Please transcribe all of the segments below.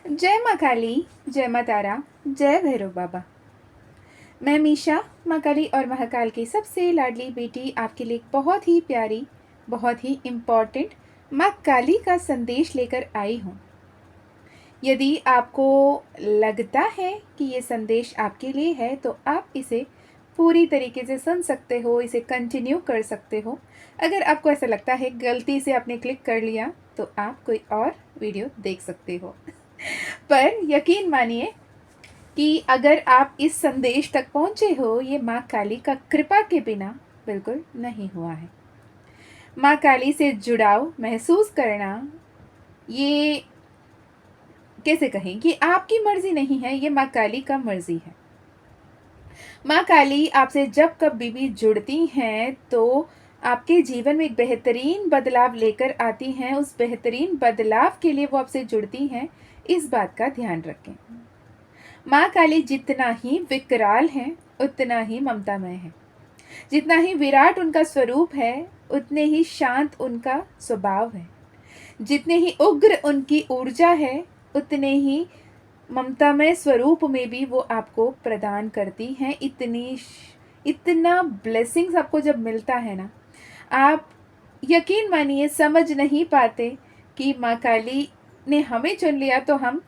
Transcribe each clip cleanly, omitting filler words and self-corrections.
जय माँ काली, जय माँ तारा, जय भैरव बाबा। मैं मीशा, माँ काली और महाकाल की सबसे लाडली बेटी आपके लिए एक बहुत ही प्यारी, बहुत ही इम्पॉर्टेंट माँ काली का संदेश लेकर आई हूँ। यदि आपको लगता है कि ये संदेश आपके लिए है तो आप इसे पूरी तरीके से सुन सकते हो, इसे कंटिन्यू कर सकते हो। अगर आपको ऐसा लगता है गलती से आपने क्लिक कर लिया तो आप कोई और वीडियो देख सकते हो। पर यकीन मानिए कि अगर आप इस संदेश तक पहुँचे हो, ये माँ काली का कृपा के बिना बिल्कुल नहीं हुआ है। माँ काली से जुड़ाव महसूस करना, ये कैसे कहें कि आपकी मर्ज़ी नहीं है, ये माँ काली का मर्ज़ी है। माँ काली आपसे जब कभी भी जुड़ती हैं तो आपके जीवन में एक बेहतरीन बदलाव लेकर आती हैं। उस बेहतरीन बदलाव के लिए वो आपसे जुड़ती हैं, इस बात का ध्यान रखें। माँ काली जितना ही विकराल हैं, उतना ही ममतामय है। जितना ही विराट उनका स्वरूप है, उतने ही शांत उनका स्वभाव है। जितने ही उग्र उनकी ऊर्जा है, उतने ही ममतामय स्वरूप में भी वो आपको प्रदान करती हैं। इतना ब्लेसिंग्स आपको जब मिलता है ना, आप यकीन मानिए समझ नहीं पाते कि माँ काली ने हमें चुन लिया तो हम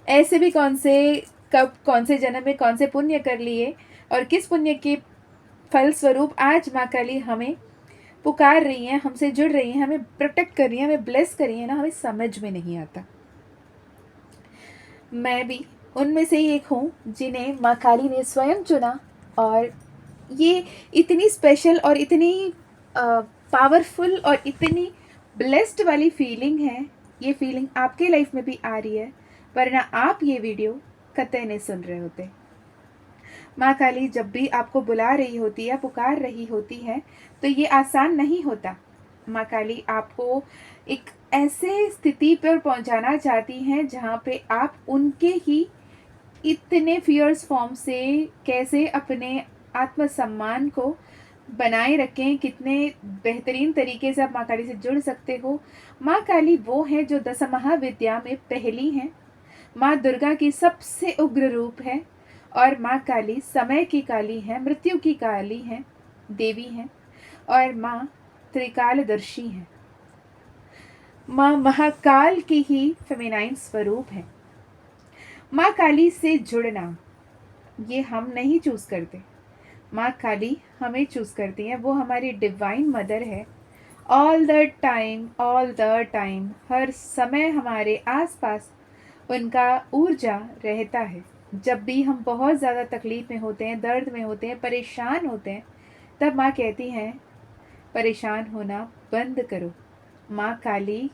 ऐसे भी कौन से जन्म में कौन से पुण्य कर लिए और किस पुण्य के फल स्वरूप आज माँ काली हमें पुकार रही हैं, हमसे जुड़ रही हैं, हमें प्रोटेक्ट कर रही हैं, हमें ब्लेस कर रही हैं ना, हमें समझ में नहीं आता। मैं भी उनमें से ही एक हूँ जिन्हें माँ काली ने स्वयं चुना। और ये इतनी स्पेशल और इतनी पावरफुल और इतनी ब्लेस्ड वाली फीलिंग है। ये फीलिंग आपके लाइफ में भी आ रही है, वरना आप ये वीडियो कतई नहीं सुन रहे होते। माँ काली जब भी आपको बुला रही होती है, पुकार रही होती है, तो ये आसान नहीं होता। माँ काली आपको एक ऐसे स्थिति पर पहुँचाना चाहती हैं जहाँ पे आप उनके ही इतने फियर्स फॉर्म से कैसे अपने आत्मसम्मान को बनाए रखें, कितने बेहतरीन तरीके से आप माँ काली से जुड़ सकते हो। माँ काली वो है जो 10 महाविद्या में पहली हैं। माँ दुर्गा की सबसे उग्र रूप है और माँ काली समय की काली है, मृत्यु की काली है, देवी है। और माँ त्रिकालदर्शी है। माँ महाकाल की ही फेमिनाइन स्वरूप है। माँ काली से जुड़ना ये हम नहीं चूज करते, माँ काली हमें चूज करती हैं। वो हमारी डिवाइन मदर है। ऑल द टाइम हर समय हमारे आसपास उनका ऊर्जा रहता है। जब भी हम बहुत ज़्यादा तकलीफ़ में होते हैं, दर्द में होते हैं, परेशान होते हैं, तब माँ कहती हैं परेशान होना बंद करो। माँ काली,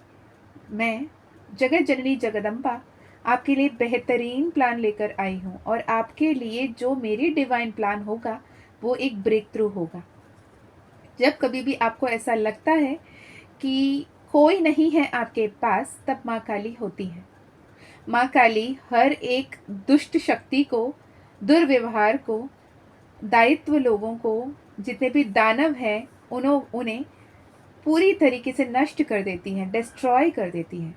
मैं जगत जननी जगदम्बा आपके लिए बेहतरीन प्लान लेकर आई हूँ और आपके लिए जो मेरी डिवाइन प्लान होगा वो एक ब्रेक थ्रू होगा। जब कभी भी आपको ऐसा लगता है कि कोई नहीं है आपके पास, तब माँ काली होती है। माँ काली हर एक दुष्ट शक्ति को, दुर्व्यवहार को, दायित्व लोगों को, जितने भी दानव हैं उन्हें पूरी तरीके से नष्ट कर देती हैं, डिस्ट्रॉय कर देती हैं।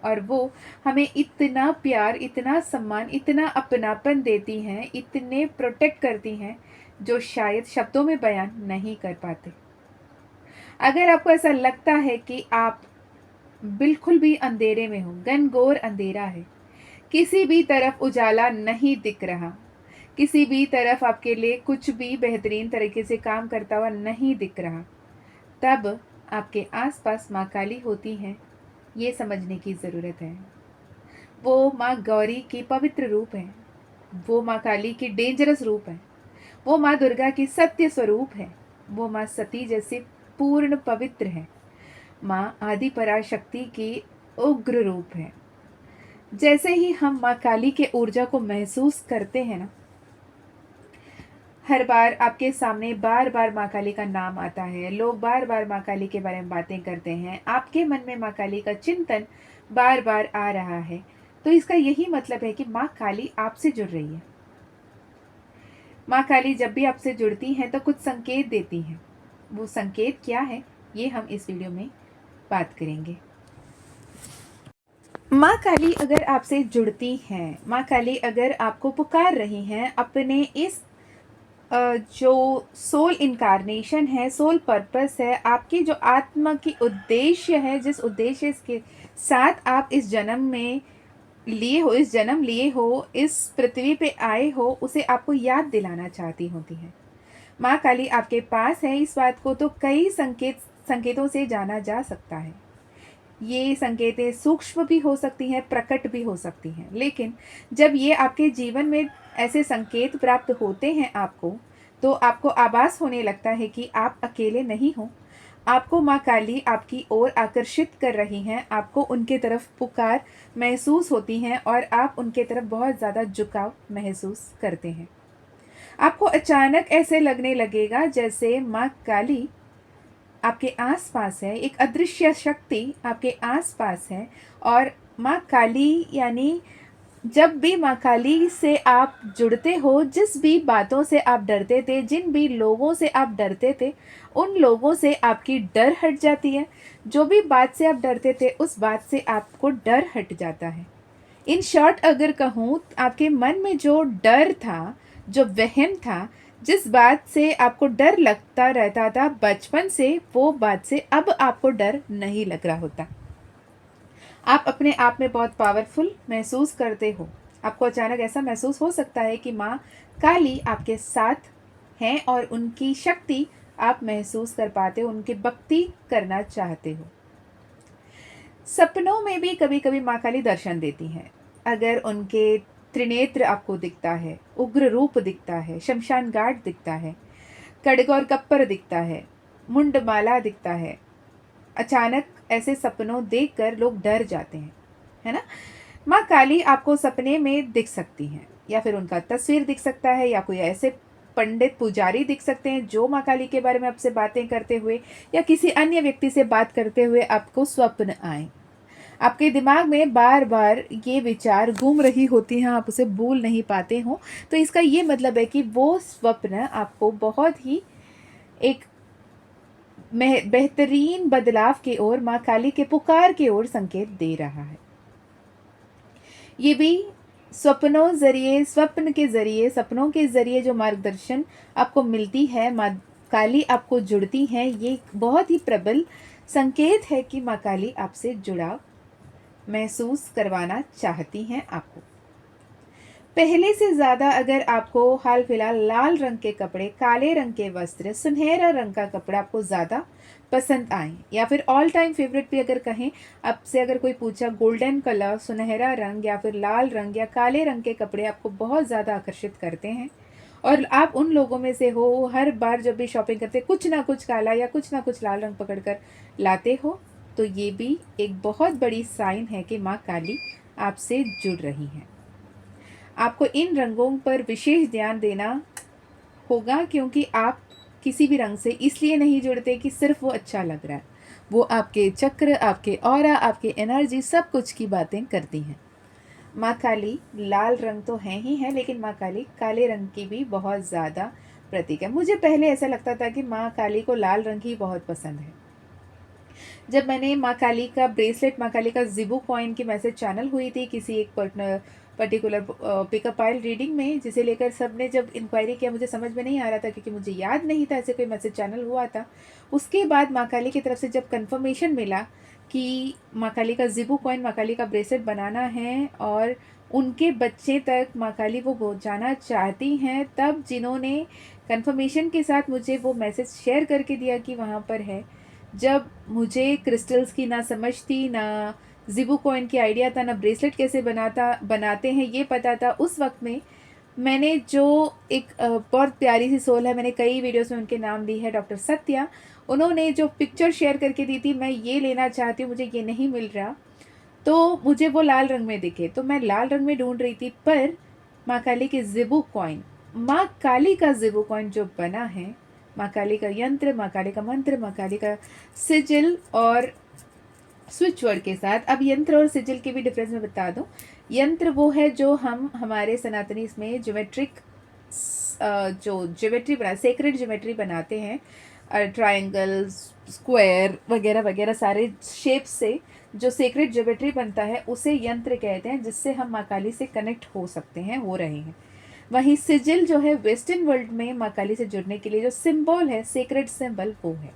और वो हमें इतना प्यार, इतना सम्मान, इतना अपनापन देती हैं, इतने प्रोटेक्ट करती हैं जो शायद शब्दों में बयान नहीं कर पाते। अगर आपको ऐसा लगता है कि आप बिल्कुल भी अंधेरे में हो, घनघोर अंधेरा है, किसी भी तरफ उजाला नहीं दिख रहा, किसी भी तरफ आपके लिए कुछ भी बेहतरीन तरीके से काम करता हुआ नहीं दिख रहा, तब आपके आसपास माँ काली होती हैं, ये समझने की ज़रूरत है। वो माँ गौरी की पवित्र रूप है। वो माँ काली की डेंजरस रूप है। वो माँ दुर्गा की सत्य स्वरूप है। वो माँ सती जैसे पूर्ण पवित्र है। माँ आदि पराशक्ति की उग्र रूप है। जैसे ही हम माँ काली के ऊर्जा को महसूस करते हैं ना, हर बार आपके सामने बार बार माँ काली का नाम आता है, लोग बार बार माँ काली के बारे में बातें करते हैं, आपके मन में माँ काली का चिंतन बार बार आ रहा है, तो इसका यही मतलब है कि माँ काली आपसे जुड़ रही है। माँ काली जब भी आपसे जुड़ती हैं तो कुछ संकेत देती हैं। वो संकेत क्या है, ये हम इस वीडियो में बात करेंगे। माँ काली अगर आपसे जुड़ती हैं, माँ काली अगर आपको पुकार रही हैं अपने इस जो सोल इनकारनेशन है, सोल पर्पस है, आपकी जो आत्मा की उद्देश्य है, जिस उद्देश्य के साथ आप इस जन्म में लिए हो, इस जन्म लिए हो, इस पृथ्वी पे आए हो, उसे आपको याद दिलाना चाहती होती हैं। माँ काली आपके पास है, इस बात को तो कई संकेतों से जाना जा सकता है। ये संकेतें सूक्ष्म भी हो सकती हैं, प्रकट भी हो सकती हैं, लेकिन जब ये आपके जीवन में ऐसे संकेत प्राप्त होते हैं आपको, तो आपको आभास होने लगता है कि आप अकेले नहीं हो। आपको माँ काली आपकी ओर आकर्षित कर रही हैं, आपको उनके तरफ पुकार महसूस होती हैं और आप उनके तरफ बहुत ज़्यादा झुकाव महसूस करते हैं। आपको अचानक ऐसे लगने लगेगा जैसे माँ काली आपके आसपास है, एक अदृश्य शक्ति आपके आसपास है। और माँ काली यानी जब भी माँ काली से आप जुड़ते हो, जिस भी बातों से आप डरते थे, जिन भी लोगों से आप डरते थे, उन लोगों से आपकी डर हट जाती है। जो भी बात से आप डरते थे, उस बात से आपको डर हट जाता है। इन शॉर्ट अगर कहूँ, आपके मन में जो डर था, जो वहम था, जिस बात से आपको डर लगता रहता था बचपन से, वो बात से अब आपको डर नहीं लग रहा होता। आप अपने आप में बहुत पावरफुल महसूस करते हो। आपको अचानक ऐसा महसूस हो सकता है कि माँ काली आपके साथ हैं और उनकी शक्ति आप महसूस कर पाते हो, उनकी भक्ति करना चाहते हो। सपनों में भी कभी कभी माँ काली दर्शन देती हैं। अगर उनके त्रिनेत्र आपको दिखता है, उग्र रूप दिखता है, शमशान घाट दिखता है, खड्ग और कप्पर दिखता है, मुंडमाला दिखता है, अचानक ऐसे सपनों देखकर लोग डर जाते हैं, है ना। माँ काली आपको सपने में दिख सकती हैं, या फिर उनका तस्वीर दिख सकता है, या कोई ऐसे पंडित पुजारी दिख सकते हैं जो माँ काली के बारे में आपसे बातें करते हुए या किसी अन्य व्यक्ति से बात करते हुए आपको स्वप्न आए। आपके दिमाग में बार बार ये विचार घूम रही होती हैं, आप उसे भूल नहीं पाते हो। तो इसका ये मतलब है कि वो स्वप्न आपको बहुत ही एक बेहतरीन बदलाव की ओर, माँ काली के पुकार की ओर संकेत दे रहा है। ये भी स्वप्न के जरिए, सपनों के जरिए जो मार्गदर्शन आपको मिलती है, माँ काली आपको जुड़ती हैं, ये बहुत ही प्रबल संकेत है कि माँ काली आपसे जुड़ाव महसूस करवाना चाहती हैं आपको। पहले से ज़्यादा अगर आपको हाल फिलहाल लाल रंग के कपड़े, काले रंग के वस्त्र, सुनहरा रंग का कपड़ा आपको ज़्यादा पसंद आए, या फिर ऑल टाइम फेवरेट भी अगर कहें, आपसे अगर कोई पूछा गोल्डन कलर, सुनहरा रंग या फिर लाल रंग या काले रंग के कपड़े आपको बहुत ज़्यादा आकर्षित करते हैं, और आप उन लोगों में से हो, हर बार जब भी शॉपिंग करते कुछ ना कुछ काला या कुछ ना कुछ लाल रंग पकड़ कर लाते हो, तो ये भी एक बहुत बड़ी साइन है कि माँ काली आपसे जुड़ रही हैं। आपको इन रंगों पर विशेष ध्यान देना होगा, क्योंकि आप किसी भी रंग से इसलिए नहीं जुड़ते कि सिर्फ वो अच्छा लग रहा है। वो आपके चक्र, आपके ऑरा, आपकी एनर्जी, सब कुछ की बातें करती हैं। माँ काली लाल रंग तो है ही है, लेकिन माँ काली काले रंग की भी बहुत ज़्यादा प्रतीक है। मुझे पहले ऐसा लगता था कि माँ काली को लाल रंग ही बहुत पसंद है। जब मैंने माँ काली का ब्रेसलेट, माँ काली का जिबू कॉइन की मैसेज चैनल हुई थी किसी एक पर्टिकुलर पिकअप आइल रीडिंग में, जिसे लेकर सब ने जब इंक्वायरी किया, मुझे समझ में नहीं आ रहा था क्योंकि मुझे याद नहीं था ऐसे कोई मैसेज चैनल हुआ था। उसके बाद माँ काली की तरफ से जब कंफर्मेशन मिला कि माँ काली का जिबू कॉइन, माँ काली का ब्रेसलेट बनाना है और उनके बच्चे तक माँ काली वो पहुँचाना चाहती हैं, तब जिन्होंने कंफर्मेशन के साथ मुझे वो मैसेज शेयर करके दिया कि वहाँ पर है, जब मुझे क्रिस्टल्स की ना समझ थी, ना जिबू कॉइन की आइडिया था, ना ब्रेसलेट कैसे बनाते हैं ये पता था, उस वक्त में मैंने जो एक बहुत प्यारी सी सोल है, मैंने कई वीडियोस में उनके नाम दी है, डॉक्टर सत्या, उन्होंने जो पिक्चर शेयर करके दी थी, मैं ये लेना चाहती हूँ, मुझे ये नहीं मिल रहा, तो मुझे वो लाल रंग में दिखे, तो मैं लाल रंग में ढूंढ रही थी, पर माँ काली के जिबू कॉइन, माँ काली का जिबू कॉइन जो बना है, माँ काली का यंत्र, माँ काली का मंत्र, माँ काली का सिजिल और स्विच वर्ड के साथ। अब यंत्र और सिजिल के भी डिफरेंस में बता दूं। यंत्र वो है जो हम हमारे सनातनी इसमें ज्योमेट्रिक, जो ज्योमेट्री बना, सेक्रेड ज्योमेट्री बनाते हैं, ट्रायंगल, स्क्वायर वगैरह वगैरह सारे शेप से जो सीक्रेट ज्योमेट्री बनता है उसे यंत्र कहते हैं, जिससे हम माँ काली से कनेक्ट हो सकते हैं, हो रहे हैं। वहीं सिजिल जो है वेस्टर्न वर्ल्ड में माँ काली से जुड़ने के लिए जो सिंबल है, सीक्रेट सिंबल, वो है।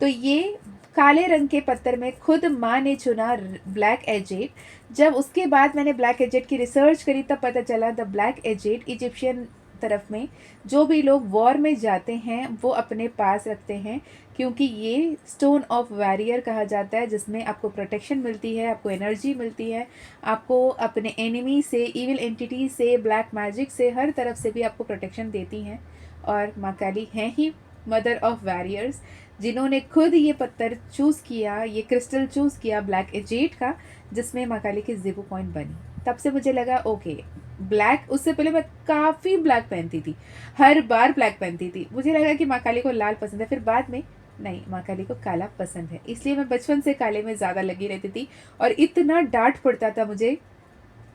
तो ये काले रंग के पत्थर में खुद माँ ने चुना ब्लैक एजेट। जब उसके बाद मैंने ब्लैक एजेट की रिसर्च करी तब पता चला द ब्लैक एजेट इजिप्शियन तरफ में जो भी लोग वॉर में जाते हैं वो अपने पास रखते हैं, क्योंकि ये स्टोन ऑफ वॉरियर कहा जाता है, जिसमें आपको प्रोटेक्शन मिलती है, आपको एनर्जी मिलती है, आपको अपने एनिमी से, इविल एंटिटी से, ब्लैक मैजिक से, हर तरफ से भी आपको प्रोटेक्शन देती हैं। और माँ काली हैं ही मदर ऑफ वॉरियर्स, जिन्होंने खुद ये पत्थर चूज़ किया, ये क्रिस्टल चूज़ किया ब्लैक एजेट का, जिसमें माँ काली की ज़िबू पॉइंट बनी। तब से मुझे लगा ओके ब्लैक, उससे पहले मैं काफ़ी ब्लैक पहनती थी, हर बार ब्लैक पहनती थी, मुझे लगा कि माँ काली को लाल पसंद है, फिर बाद में नहीं, माँ काली को काला पसंद है, इसलिए मैं बचपन से काले में ज़्यादा लगी रहती थी। और इतना डांट पड़ता था मुझे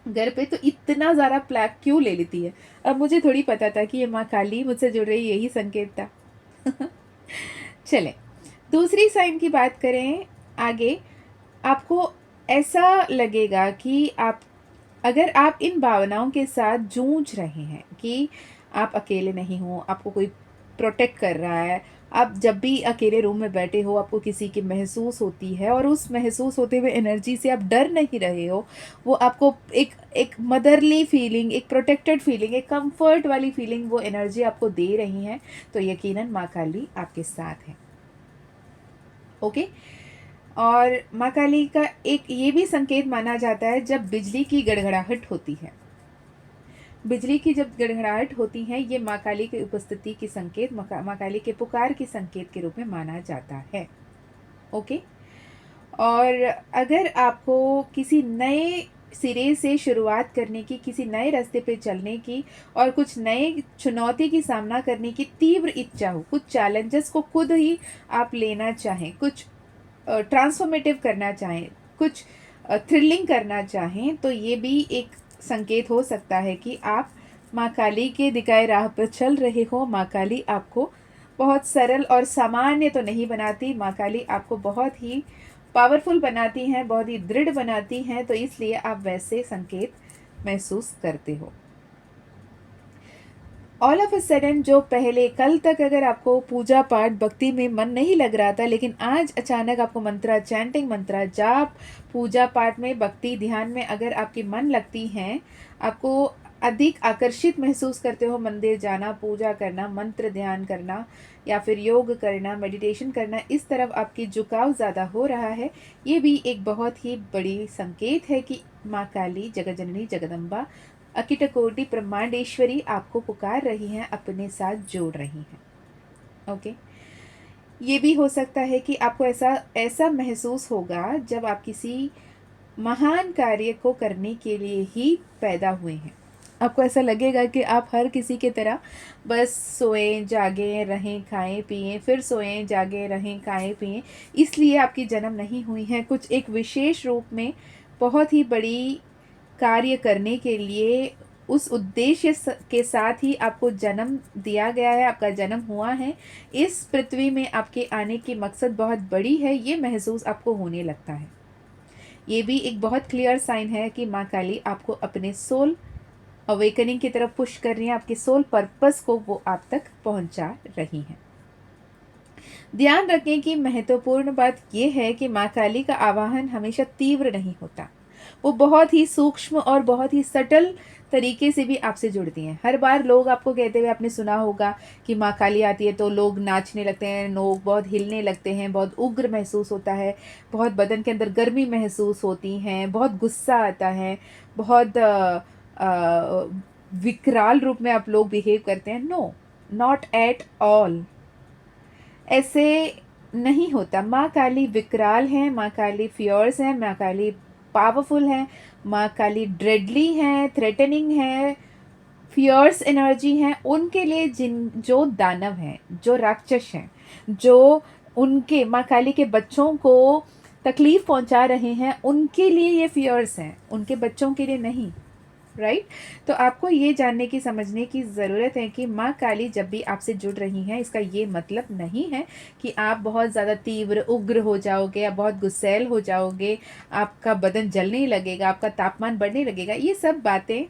घर पे, तो इतना ज़्यादा ब्लैक क्यों ले लेती है। अब मुझे थोड़ी पता था कि ये माँ काली मुझसे जुड़ रही, यही संकेत था। चलें, दूसरी साइन की बात करें आगे। आपको ऐसा लगेगा कि अगर आप इन भावनाओं के साथ जूझ रहे हैं कि आप अकेले नहीं हो, आपको कोई प्रोटेक्ट कर रहा है, आप जब भी अकेले रूम में बैठे हो आपको किसी की महसूस होती है, और उस महसूस होते हुए एनर्जी से आप डर नहीं रहे हो, वो आपको एक मदरली फीलिंग, एक प्रोटेक्टेड फीलिंग, एक कंफर्ट वाली फीलिंग वो एनर्जी आपको दे रही हैं, तो यकीनन माँ काली आपके साथ है। ओके। और माँ काली का एक ये भी संकेत माना जाता है जब बिजली की गड़गड़ाहट होती है। बिजली की जब गड़गड़ाहट होती है, ये माँ काली की उपस्थिति की संकेत, माँ काली के पुकार के संकेत के रूप में माना जाता है। ओके। और अगर आपको किसी नए सिरे से शुरुआत करने की, किसी नए रास्ते पे चलने की और कुछ नए चुनौती की सामना करने की तीव्र इच्छा हो, कुछ चैलेंजेस को खुद ही आप लेना चाहें, कुछ ट्रांसफॉर्मेटिव करना चाहें, कुछ थ्रिलिंग करना चाहें, तो ये भी एक संकेत हो सकता है कि आप माँ काली के दिखाए राह पर चल रहे हो। माँ काली आपको बहुत सरल और सामान्य तो नहीं बनाती, माँ काली आपको बहुत ही पावरफुल बनाती हैं, बहुत ही दृढ़ बनाती हैं, तो इसलिए आप वैसे संकेत महसूस करते हो। ऑल ऑफ अ सडन जो पहले कल तक अगर आपको पूजा पाठ भक्ति में मन नहीं लग रहा था, लेकिन आज अचानक आपको मंत्रा चैंटिंग, मंत्रा जाप, पूजा पाठ में, भक्ति ध्यान में अगर आपकी मन लगती हैं, आपको अधिक आकर्षित महसूस करते हो मंदिर जाना, पूजा करना, मंत्र ध्यान करना, या फिर योग करना, मेडिटेशन करना, इस तरफ आपकी झुकाव ज़्यादा हो रहा है, ये भी एक बहुत ही बड़ी संकेत है कि माँ काली, जगत जननी, जगदम्बा, अकिटकोटि ब्रह्मांडेश्वरी आपको पुकार रही हैं, अपने साथ जोड़ रही हैं। ओके। ये भी हो सकता है कि आपको ऐसा महसूस होगा जब आप किसी महान कार्य को करने के लिए ही पैदा हुए हैं। आपको ऐसा लगेगा कि आप हर किसी की तरह बस सोएं जागें रहें खाएं पिएं, फिर सोएं जागें रहें खाएं पिएं, इसलिए आपकी जन्म नहीं हुई है। कुछ एक विशेष रूप में बहुत ही बड़ी कार्य करने के लिए, उस उद्देश्य के साथ ही आपको जन्म दिया गया है, आपका जन्म हुआ है। इस पृथ्वी में आपके आने की मकसद बहुत बड़ी है, ये महसूस आपको होने लगता है। ये भी एक बहुत क्लियर साइन है कि माँ काली आपको अपने सोल अवेकनिंग की तरफ पुश कर रही हैं, आपके सोल पर्पस को वो आप तक पहुंचा रही हैं। ध्यान रखें कि महत्वपूर्ण बात यह है कि माँ काली का आवाहन हमेशा तीव्र नहीं होता, वो बहुत ही सूक्ष्म और बहुत ही सटल तरीके से भी आपसे जुड़ती हैं। हर बार लोग आपको कहते हुए आपने सुना होगा कि माँ काली आती है तो लोग नाचने लगते हैं, लोग बहुत हिलने लगते हैं, बहुत उग्र महसूस होता है, बहुत बदन के अंदर गर्मी महसूस होती हैं, बहुत गुस्सा आता है, बहुत विकराल रूप में आप लोग बिहेव करते हैं। नो, नॉट एट ऑल, ऐसे नहीं होता। माँ काली विकराल हैं, माँ काली फियर्स हैं, माँ काली पावरफुल हैं, माँ काली ड्रेडली हैं, थ्रेटनिंग हैं, फियर्स एनर्जी हैं। उनके लिए जो दानव हैं, जो राक्षस हैं, जो उनके माँ काली के बच्चों को तकलीफ पहुंचा रहे हैं, उनके लिए ये फियर्स हैं, उनके बच्चों के लिए नहीं। राइट? तो आपको ये जानने की समझने की ज़रूरत है कि माँ काली जब भी आपसे जुड़ रही हैं, इसका ये मतलब नहीं है कि आप बहुत ज़्यादा तीव्र, उग्र हो जाओगे या बहुत गुस्सैल हो जाओगे, आपका बदन जलने लगेगा, आपका तापमान बढ़ने लगेगा। ये सब बातें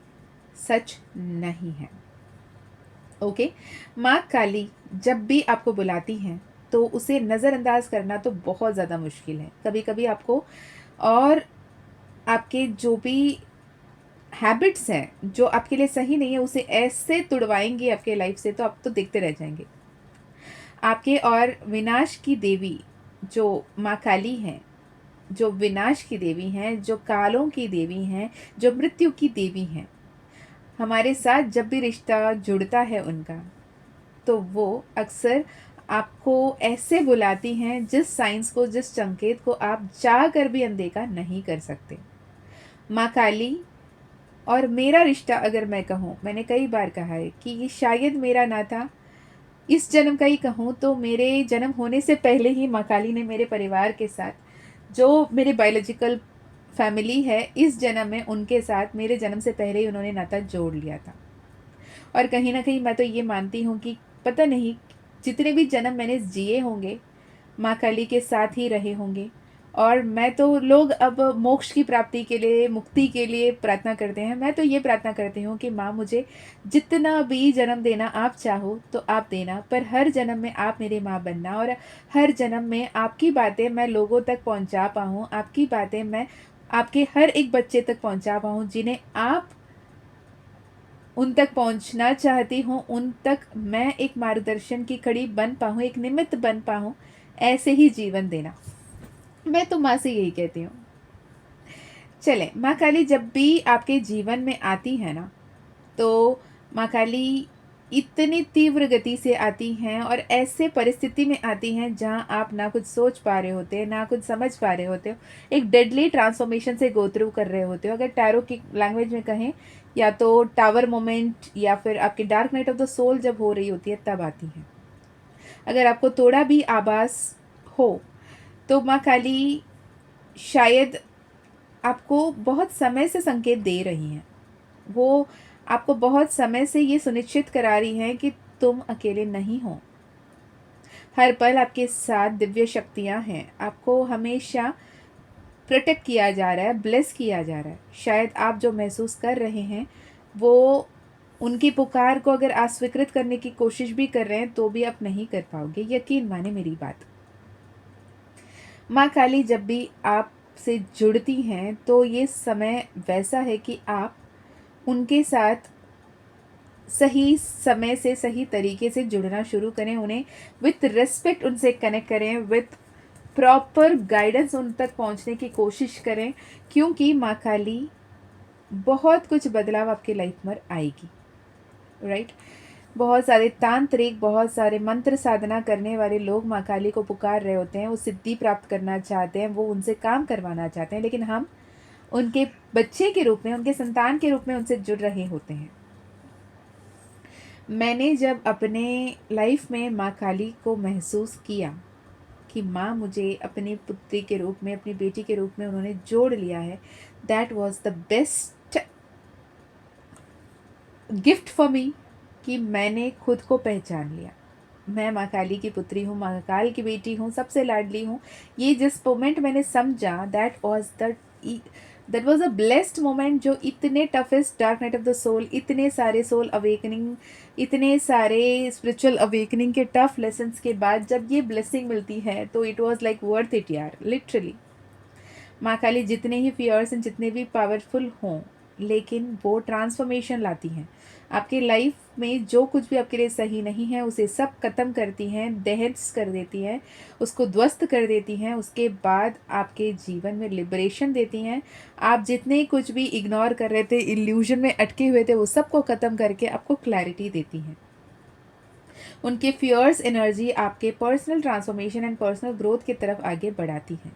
सच नहीं हैं। ओके? माँ काली जब भी आपको बुलाती हैं, तो उसे नज़रअंदाज करना तो बहुत ज़्यादा मुश्किल है। कभी-कभी आपको और आपके जो भी हैबिट्स हैं, जो आपके लिए सही नहीं है, उसे ऐसे तुड़वाएँगी आपके लाइफ़ से, तो आप तो देखते रह जाएँगे। आपके और विनाश की देवी जो माँ काली हैं, जो विनाश की देवी हैं, जो कालों की देवी हैं, जो मृत्यु की देवी हैं, हमारे साथ जब भी रिश्ता जुड़ता है उनका, तो वो अक्सर आपको ऐसे बुलाती हैं जिस साइंस को, जिस संकेत को आप चाह कर भी अनदेखा नहीं कर सकते। माँ काली और मेरा रिश्ता, अगर मैं कहूँ, मैंने कई बार कहा है कि ये शायद मेरा ना था, इस जन्म का ही कहूँ तो मेरे जन्म होने से पहले ही माँ काली ने मेरे परिवार के साथ, जो मेरे बायोलॉजिकल फैमिली है, इस जन्म में उनके साथ मेरे जन्म से पहले ही उन्होंने नाता जोड़ लिया था। और कहीं न कहीं मैं तो ये मानती हूँ कि पता नहीं जितने भी जन्म मैंने जिए होंगे, माँ काली के साथ ही रहे होंगे। और मैं तो, लोग अब मोक्ष की प्राप्ति के लिए, मुक्ति के लिए प्रार्थना करते हैं। मैं तो ये प्रार्थना करती हूँ कि माँ मुझे जितना भी जन्म देना आप चाहो तो आप देना, पर हर जन्म में आप मेरी माँ बनना और हर जन्म में आपकी बातें मैं लोगों तक पहुँचा पाऊँ, आपकी बातें मैं आपके हर एक बच्चे तक पहुँचा पाऊँ, जिन्हें आप उन तक पहुँचना चाहती हूँ, उन तक मैं एक मार्गदर्शन की कड़ी बन पाऊँ, एक निमित्त बन पाऊँ, ऐसे ही जीवन देना। मैं तो माँ से यही कहती हूँ। चलें, माँ काली जब भी आपके जीवन में आती है ना, तो माँ काली इतनी तीव्र गति से आती हैं और ऐसे परिस्थिति में आती हैं जहाँ आप ना कुछ सोच पा रहे होते, ना कुछ समझ पा रहे होते हो। एक डेडली ट्रांसफॉर्मेशन से गो थ्रू कर रहे होते हो। अगर टैरो की लैंग्वेज में कहें, या तो टावर मोमेंट या फिर आपकी dark night of the soul जब हो रही होती है, तब आती हैं। अगर आपको थोड़ा भी आभास हो, तो माँ काली शायद आपको बहुत समय से संकेत दे रही हैं। वो आपको बहुत समय से ये सुनिश्चित करा रही हैं कि तुम अकेले नहीं हो। हर पल आपके साथ दिव्य शक्तियाँ हैं। आपको हमेशा प्रोटेक्ट किया जा रहा है, ब्लेस किया जा रहा है। शायद आप जो महसूस कर रहे हैं, वो उनकी पुकार को अगर अस्वीकृत करने की कोशिश भी कर रहे हैं, तो भी आप नहीं कर पाओगे। यकीन माने मेरी बात। माँ काली जब भी आपसे जुड़ती हैं, तो ये समय वैसा है कि आप उनके साथ सही समय से, सही तरीके से जुड़ना शुरू करें। उन्हें विथ रिस्पेक्ट उनसे कनेक्ट करें, विथ प्रॉपर गाइडेंस उन तक पहुंचने की कोशिश करें, क्योंकि माँ काली बहुत कुछ बदलाव आपकी लाइफ में आएगी। राइट? बहुत सारे तांत्रिक, बहुत सारे मंत्र साधना करने वाले लोग माँ काली को पुकार रहे होते हैं। वो सिद्धि प्राप्त करना चाहते हैं, वो उनसे काम करवाना चाहते हैं, लेकिन हम उनके बच्चे के रूप में, उनके संतान के रूप में उनसे जुड़ रहे होते हैं। मैंने जब अपने लाइफ में माँ काली को महसूस किया कि माँ मुझे अपनी पुत्री के रूप में, अपनी बेटी के रूप में उन्होंने जोड़ लिया है, that was the best gift for me, कि मैंने खुद को पहचान लिया। मैं माँ काली की पुत्री हूँ, माँ काल की बेटी हूँ, सबसे लाडली हूँ। ये जिस मोमेंट मैंने समझा, that was a blessed moment, जो इतने toughest dark night of the soul, इतने सारे सोल अवेकनिंग, इतने सारे स्पिरिचुअल अवेकनिंग के टफ लेसन्स के बाद जब ये ब्लेसिंग मिलती है, तो it was like worth it यार, लिटरली। माँ काली जितने ही फियर्स एंड जितने भी पावरफुल हों, लेकिन वो ट्रांसफॉर्मेशन लाती हैं। आपकी लाइफ में जो कुछ भी आपके लिए सही नहीं है, उसे सब ख़त्म करती हैं, दहस कर देती हैं, उसको ध्वस्त कर देती हैं। उसके बाद आपके जीवन में लिबरेशन देती हैं। आप जितने कुछ भी इग्नोर कर रहे थे, इल्यूजन में अटके हुए थे, वो सबको ख़त्म करके आपको क्लैरिटी देती हैं। उनके फियर्स एनर्जी आपके personal transformation and personal growth की तरफ आगे बढ़ाती हैं।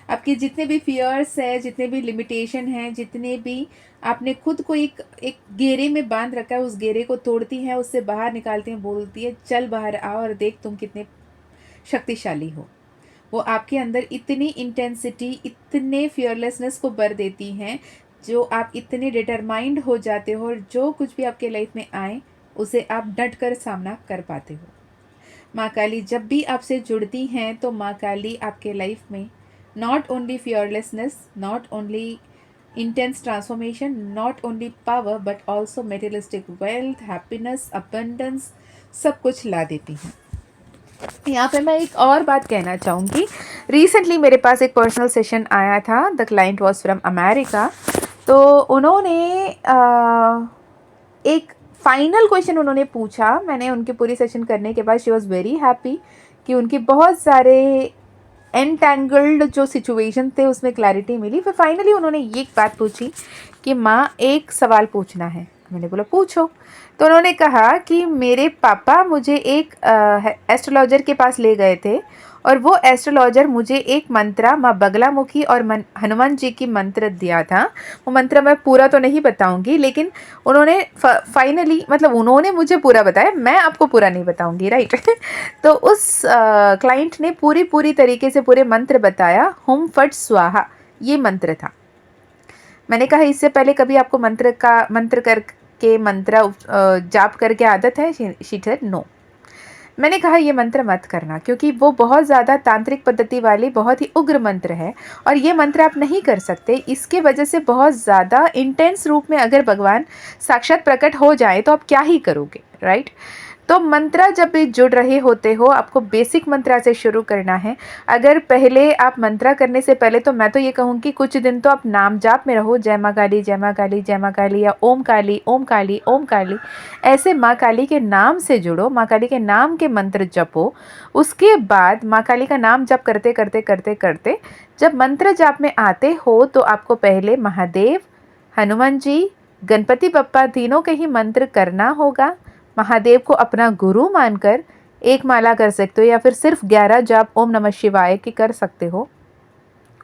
आपके जितने भी फियर्स है, जितने भी लिमिटेशन हैं, जितने भी आपने खुद को एक एक घेरे में बांध रखा है, उस घेरे को तोड़ती हैं, उससे बाहर निकालती हैं, बोलती है चल बाहर आओ और देख तुम कितने शक्तिशाली हो। वो आपके अंदर इतनी इंटेंसिटी, इतने फियरलेसनेस को भर देती हैं, जो आप इतने डिटरमाइंड हो जाते हो और जो कुछ भी आपके लाइफ में आए उसे आप डट कर सामना कर पाते हो। माँ काली जब भी आपसे जुड़ती हैं तो माँ काली आपके लाइफ में not only fearlessness, not only intense transformation, not only power but also materialistic wealth, happiness, abundance सब कुछ ला देती हैं। यहाँ पे मैं एक और बात कहना चाहूँगी। रिसेंटली मेरे पास एक पर्सनल सेशन आया था। The client was from America. तो उन्होंने एक फाइनल क्वेश्चन उन्होंने पूछा। मैंने उनकी पूरी सेशन करने के बाद शी वॉज़ वेरी हैप्पी कि उनकी बहुत सारे एनटैंगल्ड जो सिचुएशन थे उसमें क्लैरिटी मिली। फिर फाइनली उन्होंने ये बात पूछी कि माँ एक सवाल पूछना है। मैंने बोला पूछो। तो उन्होंने कहा कि मेरे पापा मुझे एक एस्ट्रोलॉजर के पास ले गए थे और वो एस्ट्रोलॉजर मुझे एक मंत्र माँ बगलामुखी और हनुमान जी की मंत्र दिया था। वो मंत्र मैं पूरा तो नहीं बताऊंगी, लेकिन उन्होंने फाइनली मतलब उन्होंने मुझे पूरा बताया, मैं आपको पूरा नहीं बताऊंगी, राइट। तो उस क्लाइंट ने पूरी तरीके से पूरे मंत्र बताया। हुम फट स्वाहा ये मंत्र था। मैंने कहा इससे पहले कभी आपको मंत्र करके मंत्र जाप करके आदत है? She said no. मैंने कहा ये मंत्र मत करना, क्योंकि वो बहुत ज़्यादा तांत्रिक पद्धति वाली बहुत ही उग्र मंत्र है और ये मंत्र आप नहीं कर सकते। इसके वजह से बहुत ज़्यादा इंटेंस रूप में अगर भगवान साक्षात प्रकट हो जाए तो आप क्या ही करोगे, राइट। तो मंत्रा जब भी जुड़ रहे होते हो आपको बेसिक मंत्रा से शुरू करना है। अगर पहले आप मंत्रा करने से पहले तो मैं तो ये कहूँगी कुछ दिन तो आप नाम जाप में रहो। जय माँ काली, जय माँ काली, जय माँ काली, या ओम काली, ओम काली, ओम काली, ऐसे माँ काली के नाम से जुड़ो, माँ काली के नाम के मंत्र जपो। उसके बाद माँ काली का नाम जप करते करते करते करते जब मंत्र जाप में आते हो तो आपको पहले महादेव, हनुमान जी, गणपति बप्पा तीनों के ही मंत्र करना होगा। महादेव को अपना गुरु मानकर एक माला कर सकते हो या फिर सिर्फ 11 जाप ओम नमः शिवाय की कर सकते हो,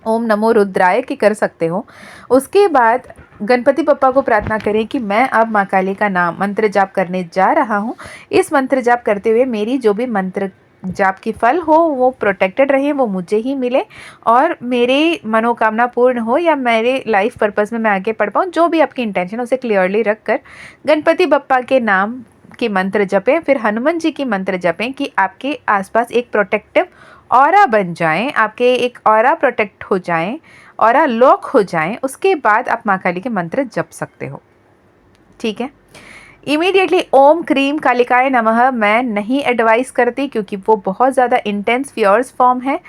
ओम नमो रुद्राय की कर सकते हो। उसके बाद गणपति बप्पा को प्रार्थना करें कि मैं अब माँ काली का नाम मंत्र जाप करने जा रहा हूँ। इस मंत्र जाप करते हुए मेरी जो भी मंत्र जाप की फल हो वो प्रोटेक्टेड रहे, वो मुझे ही मिले और मेरे मनोकामना पूर्ण हो या मेरे लाइफ पर्पस में मैं आगे बढ़ पाऊँ। जो भी आपकी इंटेंशन है उसे क्लियरली रख कर गणपति बप्पा के नाम के मंत्र जपें, फिर हनुमान जी की मंत्र जपें कि आपके आसपास एक प्रोटेक्टिव ऑरा बन जाएं, आपके एक ऑरा प्रोटेक्ट हो जाएं, ऑरा लॉक हो जाएं। उसके बाद आप माँ काली के मंत्र जप सकते हो, ठीक है। इमीडिएटली ओम क्रीम कालिकाय नमः मैं नहीं एडवाइस करती, क्योंकि वो बहुत ज़्यादा इंटेंस फियर्स फॉर्म है।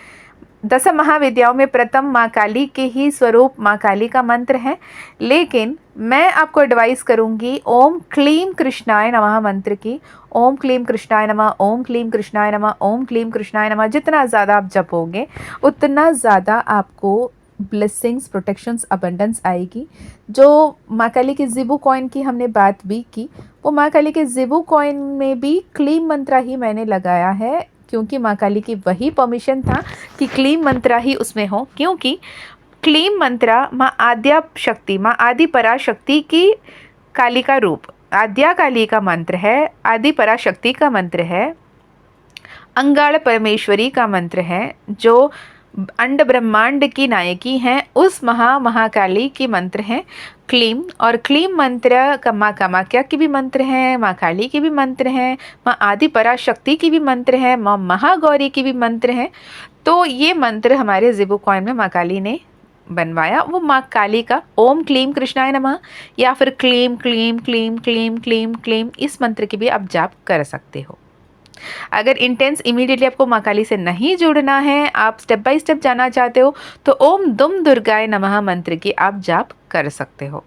10 महाविद्याओं में प्रथम माँ काली के ही स्वरूप माँ काली का मंत्र है, लेकिन मैं आपको एडवाइस करूँगी ओम क्लीम कृष्णाय नमः मंत्र की। ओम क्लीम कृष्णाय नमः, ओम क्लीम कृष्णाय नमः, ओम क्लीम कृष्णाय नमः जितना ज़्यादा आप जपोगे उतना ज़्यादा आपको ब्लेसिंग्स, प्रोटेक्शंस, अबंडेंस आएगी। जो माँ काली के ज़िबू कॉइन की हमने बात भी की, वो माँ काली के ज़िबू कॉइन में भी क्लीम मंत्र ही मैंने लगाया है, क्योंकि माँ काली की वही परमिशन था कि क्लीम मंत्र ही उसमें हो। क्योंकि क्लीम मंत्र माँ आद्या शक्ति, माँ आदि पराशक्ति की काली का रूप, आद्या काली का मंत्र है, आदि पराशक्ति का मंत्र है, अंगाड़ परमेश्वरी का मंत्र है, जो अंड ब्रह्मांड की नायकी हैं, उस महाकाली की मंत्र हैं क्लीम। और क्लीम मंत्र का माँ कामाख्या की भी मंत्र हैं, माँ काली की भी मंत्र हैं, माँ आदि पराशक्ति की भी मंत्र हैं, माँ महागौरी की भी मंत्र हैं। तो ये मंत्र हमारे ज़िबू कॉइन में माँ काली ने बनवाया। वो माँ काली का ओम क्लीम कृष्णाय नमः या फिर क्लीम क्लीम क्लीम क्लीम क्लीम क्लीम इस मंत्र की भी आप जाप कर सकते हो। अगर इंटेंस इमीडिएटली आपको माँ काली से नहीं जुड़ना है, आप स्टेप बाय स्टेप जाना चाहते हो, तो ओम दुम दुर्गाय नमः मंत्र की आप जाप कर सकते हो।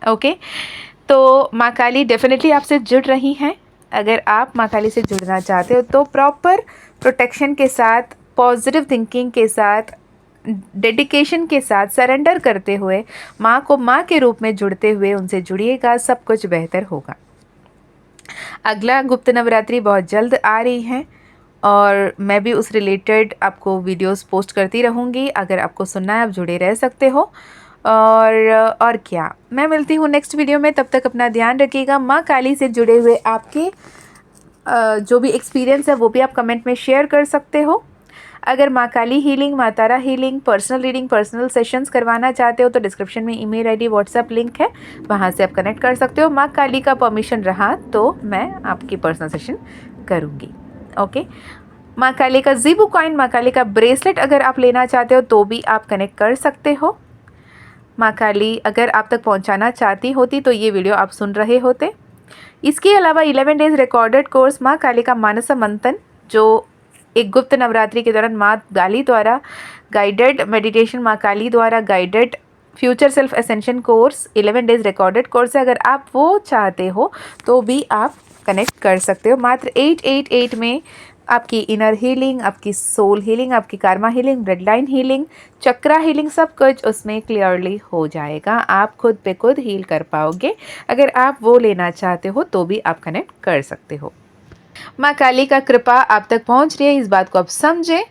ओके, तो माँ काली डेफिनेटली आपसे जुड़ रही हैं। अगर आप माँ काली से जुड़ना चाहते हो तो प्रॉपर प्रोटेक्शन के साथ, पॉजिटिव थिंकिंग के साथ, डेडिकेशन के साथ, सरेंडर करते हुए माँ को माँ के रूप में जुड़ते हुए उनसे जुड़िएगा, सब कुछ बेहतर होगा। अगला गुप्त नवरात्रि बहुत जल्द आ रही है और मैं भी उस रिलेटेड आपको वीडियोस पोस्ट करती रहूँगी। अगर आपको सुनना है आप जुड़े रह सकते हो। और क्या, मैं मिलती हूँ नेक्स्ट वीडियो में। तब तक अपना ध्यान रखिएगा। माँ काली से जुड़े हुए आपके जो भी एक्सपीरियंस है वो भी आप कमेंट में शेयर कर सकते हो। अगर माँ काली हीलिंग, माँ Tara healing, personal reading, personal sessions करवाना चाहते हो तो डिस्क्रिप्शन में ईमेल आईडी, व्हाट्सएप लिंक है, वहाँ से आप कनेक्ट कर सकते हो। माँ काली का परमिशन रहा तो मैं आपकी पर्सनल सेशन करूँगी। ओके। माँ काली का ज़ीबू कॉइन, माँ काली का ब्रेसलेट अगर आप लेना चाहते हो तो भी आप कनेक्ट कर सकते हो। माँ काली अगर आप तक पहुँचाना चाहती होती तो ये वीडियो आप सुन रहे होते। इसके अलावा 11 डेज रिकॉर्डेड कोर्स माँ काली का मानस मंथन, जो एक गुप्त नवरात्रि के दौरान माँ काली द्वारा गाइडेड मेडिटेशन, माँ काली द्वारा guided future self ascension course 11 days recorded course है। अगर आप वो चाहते हो तो भी आप कनेक्ट कर सकते हो। मात्र 888 में आपकी इनर हीलिंग, आपकी सोल हीलिंग, आपकी karma healing, blood line healing, chakra healing, सब कुछ उसमें क्लियरली हो जाएगा। आप खुद पे खुद हील कर पाओगे। अगर आप वो लेना चाहते हो तो भी आप कनेक्ट कर सकते हो। माँ काली का कृपा आप तक पहुँच रही है, इस बात को आप समझें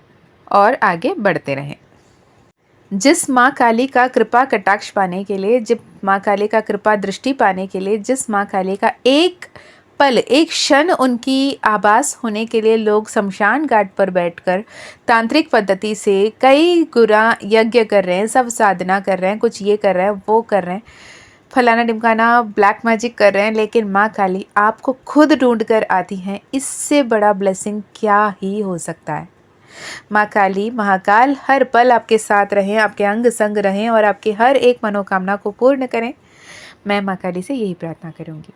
और आगे बढ़ते रहें। जिस माँ काली का कृपा कटाक्ष पाने के लिए, जिस माँ काली का कृपा दृष्टि पाने के लिए, जिस माँ काली का एक पल, एक क्षण उनकी आभास होने के लिए लोग शमशान घाट पर बैठकर तांत्रिक पद्धति से कई गुना यज्ञ कर रहे हैं, सब साधना कर रहे हैं, कुछ ये कर रहे हैं, वो कर रहे हैं, फलाना ढिमकाना ब्लैक मैजिक कर रहे हैं, लेकिन माँ काली आपको खुद ढूंढ कर आती हैं। इससे बड़ा ब्लेसिंग क्या ही हो सकता है। माँ काली, महाकाल हर पल आपके साथ रहें, आपके अंग संग रहें और आपकी हर एक मनोकामना को पूर्ण करें। मैं माँ काली से यही प्रार्थना करूँगी।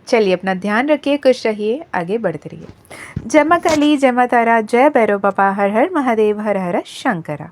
चलिए अपना ध्यान रखिए, खुश रहिए, आगे बढ़ते रहिए। जय माँ काली, जय माँ तारा, जय भैरव बाबा, हर हर महादेव, हर हर शंकरा।